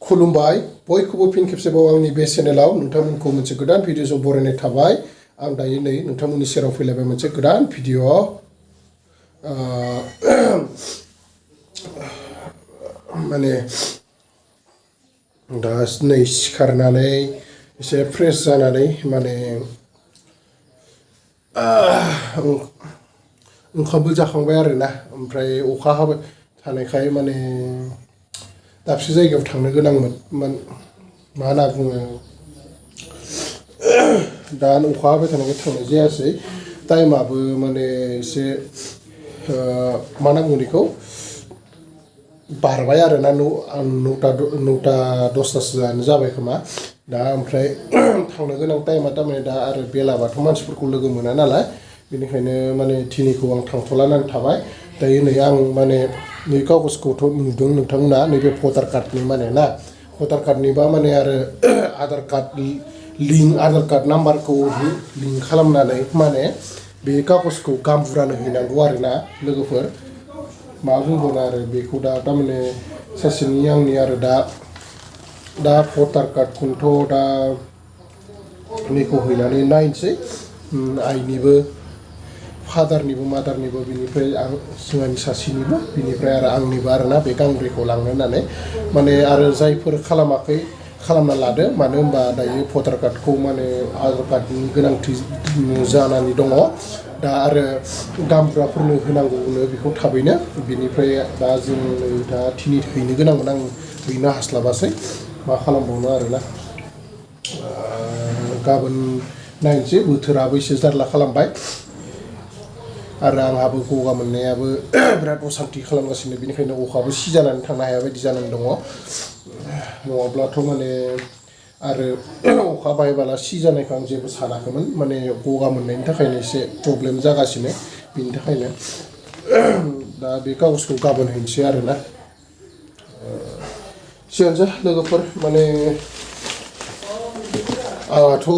खुलुमबाय बयखौबो फिन खेबसेबाव आंनि बे चेनेलाव नोंथांमोनखौ मोनसे गोदान भिडिअ'जों बरायनाय थाबाय आं दायो नै नोंथांमोननि सेराव फैलायबाय मोनसे गोदान भिडिअ माने दा नै सिखारनानै एसे फ्रेश जानानै माने ओंखामबो जाखांबाय आरोना ओमफ्राय अखा हाबाय थानायखाय माने दाबसे जायगायाव थांनो गोनांमोन मा होनना बुङो दा अखा हाबाय थानायखाय थांनाय जायासै टाइमाबो माने एसे मा होनना बुङो बेखौ बारबाय आरोना नौता दसतासोआनो जाबाय खोमा दा ओमफ्राय थांनो गोनां टाइमा थारमाने दा आरो बेलाबाथ' मानसिफोरखौ लोगो मोना नालाय बेनिखायनो माने दिनैखौ आं थांथ'लायनानै थाबाय दायो नै आं माने नै कागजखौथ' नुदों नोंथांमोना नैबे भटार कार्डनि माने ना भटार कार्डनिबा माने आरो आधार कार्ड नाम्बारखौ लिंक खालामनानै माने बे कागजखौ गामबुरानो हैनांगौ आरोना लोगोफोर मा बुंबावनो आरो बेखौ दा थारमाने सासेनि आंनि आरो दा भटार कार्डखौथ' दा नैखौ हैनानै नायनोसै आइनिबो फादारनिबो मादारनिबो बिनिफ्राय आं जोंहानि सासेनिबो बिनिफ्राय आरो आंनिबो आरोना बे गांब्रैखौ लांनो होननानै माने आरो जायफोर खालामाखै खालामना लादो मानो होनबा दायो भटार कार्डखौ माने आधार कार्डनि गोनांथि जानानै दङ दा आरो गामबुराफोरनो होनांगौनो बेखौ थाबैनो बिनिफ्राय दा जों दा हैनो गोनांमोन आं हैनो हास्लाबासै मा खालामबावनो आरोना गाबोन नायनोसै बोथोराबो एसे जारला खालामबाय आरो आंहाबो गगा मोननायाबो बिराद असान्थि खालामगासिनो बेनिखायनो अखाबो सिजानानै थांनो हाया बायदि जानानै दङ नङाब्लाथ' माने आरो अखा बायबाला सिजानायखौ आं जेबो सानाखैमोन माने गगा मोननायनि थाखायनो एसे प्रब्लेम जागासिनो बिनि थाखायनो दा बे कागजखौ गाबोन हैनोसै आरोना जियानो जा लोगोफोर माने आंहाथ'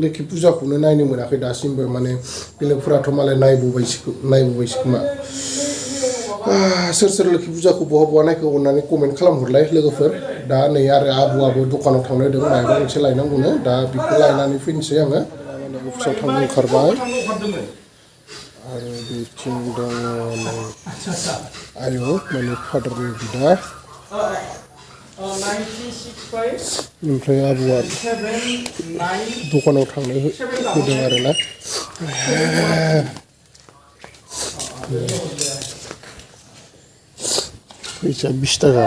लोखि फुजाखौनो नायनो मोनाखै दासिमबो माने बेलेगफोराथ' मालाय नायबोबायसो खोमा सोर सोर लोखि फुजाखौ बहा नायखो अननानै कमेन्ट खालामहरलाय लोगोफोर दा नै आरो आबौआबो दखानाव थांनो होदों माबा मोनसे लायनांगौनो दा बेखौ लायनानै फैनोसै आङो अफिसाव थांनो ओंखारबाय आरो बेथिं दङ नै आयौ माने फादारनि बिदा ओमफ्राय आबौआ दखानाव थांनो होदों आरोना फैसा 20 थाखा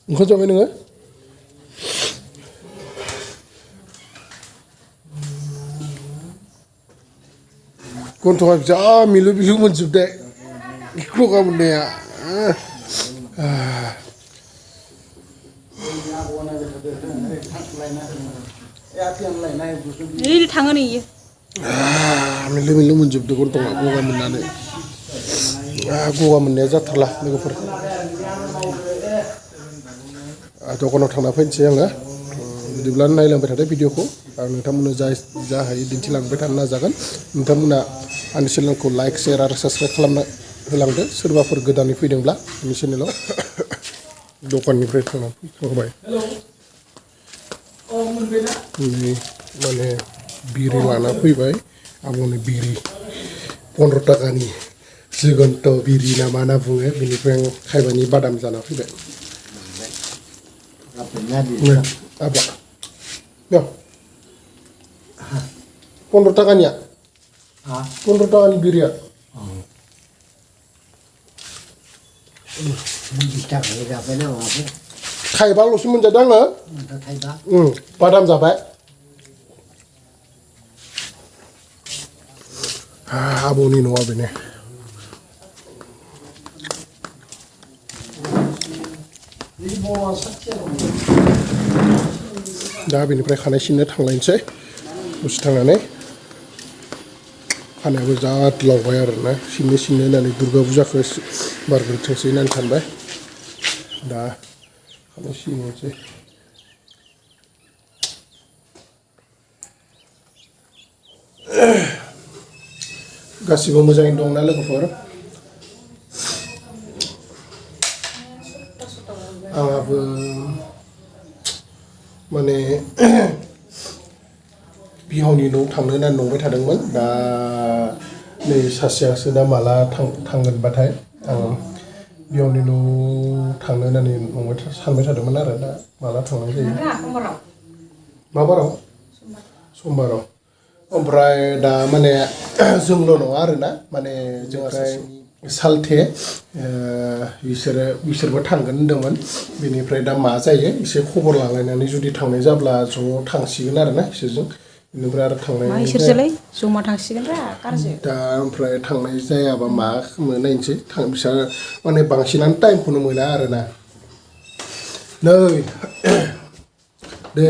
ओंखाम जाबाय नोङो गन्थङा जा मिलु मिलु मोनजोबदों गगा मोननाया थाङो नै मिलु मिलु मोनजोबदों गन्थङा गगा मोननानै गगा मोननाया जाथारला लोगोफोर दखानाव थांना फैनोसै आङो बिदिब्ला नायलांबाय थादो भिडिअखौ आं नोंथांमोननो जा हायो दिन्थिलांबाय थानो नाजागोन नोंथांमोना आंनि चेनेलखौ लाइक शेयार आरो साबस्क्राइब खालामना होलांदो सोरबाफोर गोदानै फैदोंब्ला आंनि चेनेलाव दखाननिफ्राय थांना फैखांबाय माने बिरि लाना फैबाय आबौनो बिरि 15 थाखानि जोगन्थ बिरि ना मा होनना बुङो बिनिफ्राय आं खायबानि बादाम जाना फैबाय apa? Ya. 15 takanya? 15 takanya biri ya? Khayba l'सो मोनजादों आङो बादाम जाबाय आबौनि न'आ बेनो दा बेनिफ्राय खानाय सिननो थांलायनोसै दसे थांनानै खानायाबो जाद लावबाय आरोना सिननो होननानै दुर्गा फुजाखौ बारग्रोथोंसै होननानै सानबाय दा खानाय सिननोसै गासिबो मोजाङैनो दंना लोगोफोर आंहाबो माने बिहावनि न'आव थांनो होननानै नंबाय थादोंमोन दा नै सासेयासो दा माला थांगोनबाथाय आं बिहावनि न'आव थांनो होननानै सानबाय थादोंमोन आरो दा माला थांनाय जायो मा बाराव समबाराव ओमफ्राय दा माने जोंल' नङा आरोना माने जोंनिफ्राय सालथे बिसोरबो थांगोन होनदोंमोन बेनिफ्राय दा मा जायो एसे खबर लालायनानै जुदि थांनाय जाब्ला ज' थांसिगोन आरोना बिसोरजों बेनिफ्राय आरो थांनाय इसोरजोंलाय जमा थांसिगोन दा ओमफ्राय थांनाय जायाबा मा नायनोसै बिसोर माने बांसिनानो टाइमखौनो मोना आरोना नै दे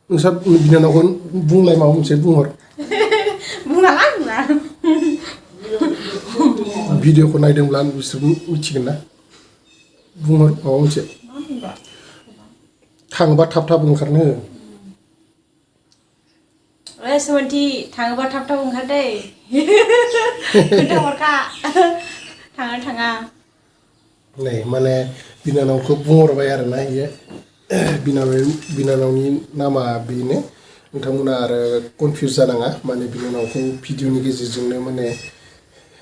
नोंसा बिनानावखौ बुंलाय माबा मोनसे बुंहर भिडिअखौ नायदोंब्ला बिसोरबो मिथिगोन ना बुंहर माबा मोनसे थाङोबा थाब थाब ओंखारनो हो सोमोनथि थाङोबा थाब थाब ओंखार दै खोन्थाहरखा थाङा नै माने बिनानावखौ बुंहरबाय आरोना इयो बिनानावनि नामा बेनो नोंथांमोना आरो कनफिउस जानाङा माने बिनानावखौ भिडिअनि गेजेरजोंनो माने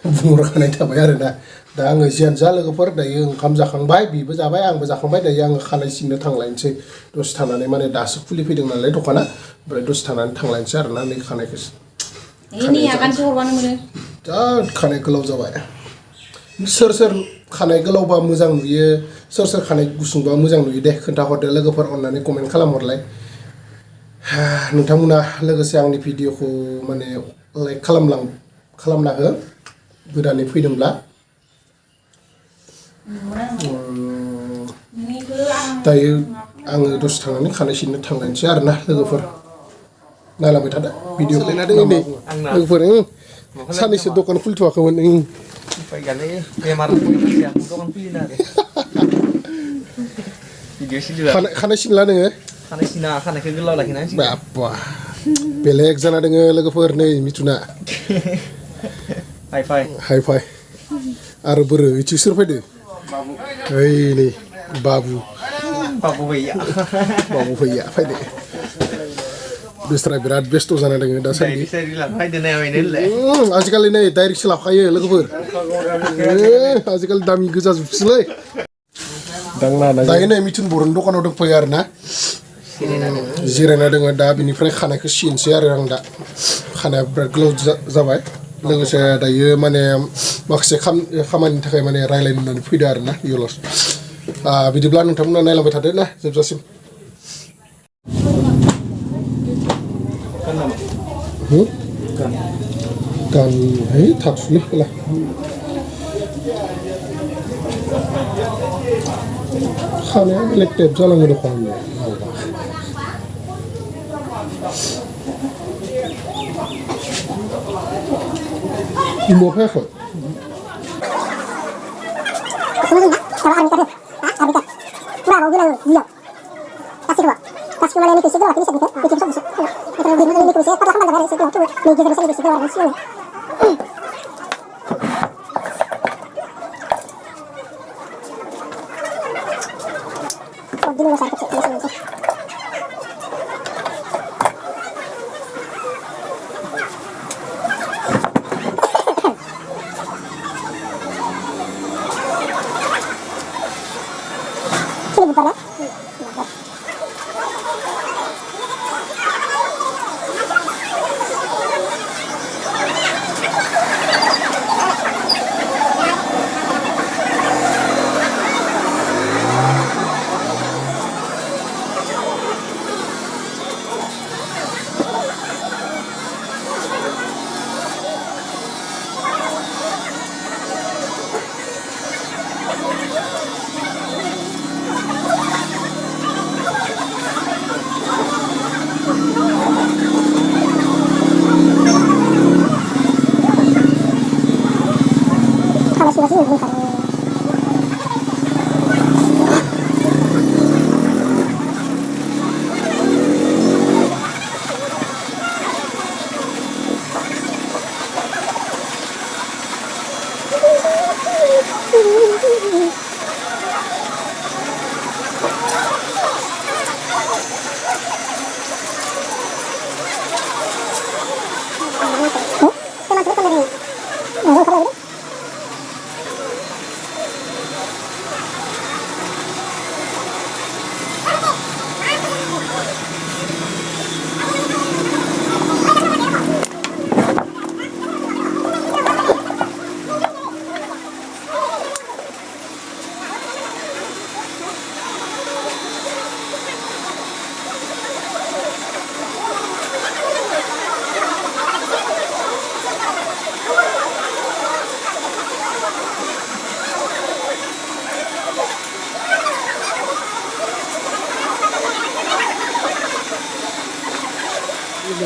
बुंहरखानाय थाबाय आरोना दा आङो जियानो जा लोगोफोर दायो ओंखाम जाखांबाय बेबो जाबाय आंबो जाखांबाय दायो आङो खानाय सिननो थांलायनोसै दसे थानानै माने दासो खुलिफैदों नालाय दखाना ओमफ्राय दसे थानानै थांलायनोसै आरोना नै खानायखौ आगानसे हरबानो मोनो जा खानाय गोलाव जाबाय सोर खानाय गोलावबा मोजां नुयो सोर खानाय गुसुंबा मोजां नुयो दे खोन्थाहरदो लोगोफोर अननानै कमेन्ट खालामहरलाय नोंथांमोना लोगोसे आंनि भिडिअखौ माने लाइक खालामना हो गोदानै फैदोंब्ला दायो आङो दसे थांनानै खानाय सिननो थांलायनोसै आरोना लोगोफोर नायलांबाय थादो भिडिअ खालायना दोङो नै लोगोफोर साननैसो दखान खुलिथ'वाखैमोन खानाय सिनला नोङो खानाय सिना खानायखौ गोलाव लाखिनांसिगोन बाबा बेलेग जाना दोङो लोगोफोर नै मिथुना हाइ फाइ आरो बोरो इथिं सोर फैदो ओइ नै बाबु भैया फैदो बेस्रा बिराद बेस्थ' जाना दोङो दासान्दि आजिखालि नै डाइरेक्टसो लाखायो लोगोफोर आजिखालि दामि गोजा जोबसैलै दायो नै मिथुन बर'नि दखानाव दंफैयो आरोना जिरायना दोङो दा बिनिफ्राय खानायखौ सिनसै आरो आं दा खानाया बिराद गोलाव जाबाय लोगोसे दायो माने माखासे खामानिनि थाखाय माने रायलायनो होननानै फैदो आरोना इयलस बिदिब्ला नोंथांमोना नायलांबाय थादो ना जोबजासिम गान है थाथुलै होला खानाया बेलेग टाइप जालाङो दखन इमो फैयाखै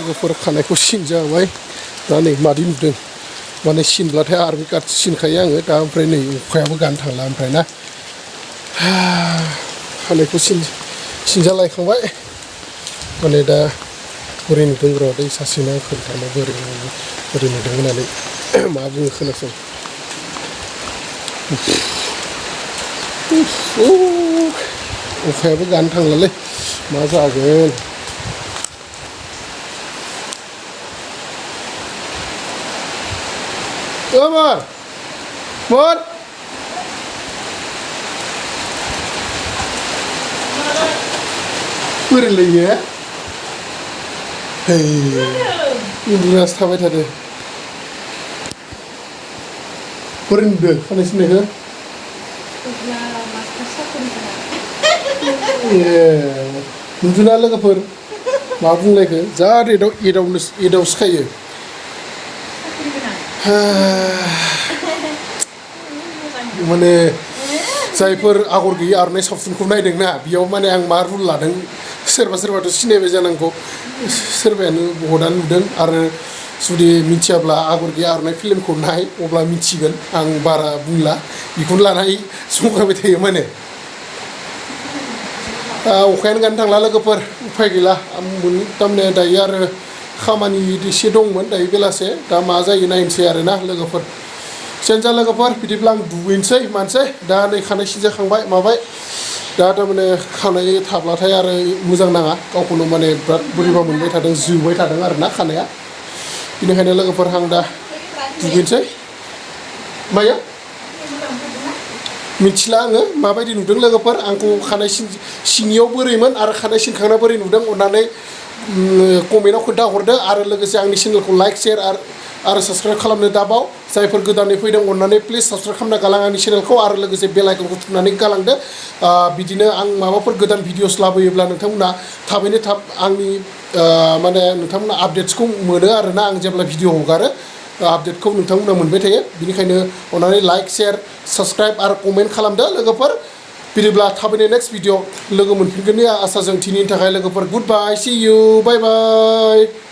लोगोफोर खानायखौ सिनजाबाय दा नै मादि नुदों माने सिनब्लाथाय आर्मि कार्ड सिनखायो आङो दा ओमफ्राय नै अखायाबो गानो थांला ओमफ्राय ना खानायखौ सिनजालायखांबाय माने दा बोरै नुदों र' दै सासेनो खोन्थानो बोरै नुदों होननानै मा बुङो खोनासं अखायाबो गानो थांलालै मा जागोन Ömer! Var! बोरैलै ये hey उन्दुनासो थाबाय थादो बोरै नुदों खानाय सिननायखौ नुदोंना लोगोफोर मा बुंलायखो जा एदावसो खायो माने जायफोर आगर गैयि आर'नाइ सावथुनखौ नायदोंना बेयाव माने आं मा रुल लादों सोरबाथ' सिनायबाय जानांगौ सोरबायानो बहुदानो नुदों आरो जुदि मिथियाब्ला आगर गैयि आर'नाइ फिल्मखौ नाय अब्ला मिथिगोन आं बारा बुंला बेखौनो लानानै संगाबाय थायो माने अखायानो गानो थांला लोगोफोर उफाय गैला थारमाने दायो आरो खामानि एसे दंमोन दायो बेलासे दा मा जायो नायनोसै आरोना लोगोफोर सेनजा लोगोफोर बिदिब्ला आं दुगैनोसै मानसै दा नै खानाय सिनजाखांबाय माबाय दा थारमाने खानाय थाब्लाथाय आरो मोजां नाङा गावखौनो माने बिराद बोरैबा मोनबाय थादों जोबाय थादों आरोना खानाया बेनिखायनो लोगोफोर आं दा दुगैनोसै माया मिथिला आङो माबायदि नुदों लोगोफोर आंखौ खानाय सिङियाव बोरैमोन आरो खानाय सिनखांना बोरै नुदों अननानै कमेन्टआव खोन्थाहरदो आरो लोगोसे आंनि चेनेलखौ लाइक शेयार आरो साबस्क्राइब खालामनो दाबाव जायफोर गोदानै फैदों अननानै प्लिज साबस्क्राइब खालामना गालां आंनि चेनेलखौ आरो लोगोसे बेल आइकनखौ थुनानै गालांदो बिदिनो आं माबाफोर गोदान भिडिअस लाबोयोब्ला नोंथांमोना थाबैनो थाब आंनि माने नोंथांमोना आपडेट्सखौ मोनो आरोना आं जेब्ला भिडिअ हगारो आपडेटखौ नोंथांमोना मोनबाय थायो बिनिखायनो अननानै लाइक शेयार साबस्क्राइब आरो कमेन्ट खालामदो लोगोफोर बिदिब्ला थाबैनो नेक्स्ट भिडिअ लोगो मोनफिनगोननि आसाजों दिनैनि थाखाय लोगोफोर good bye see you bye bye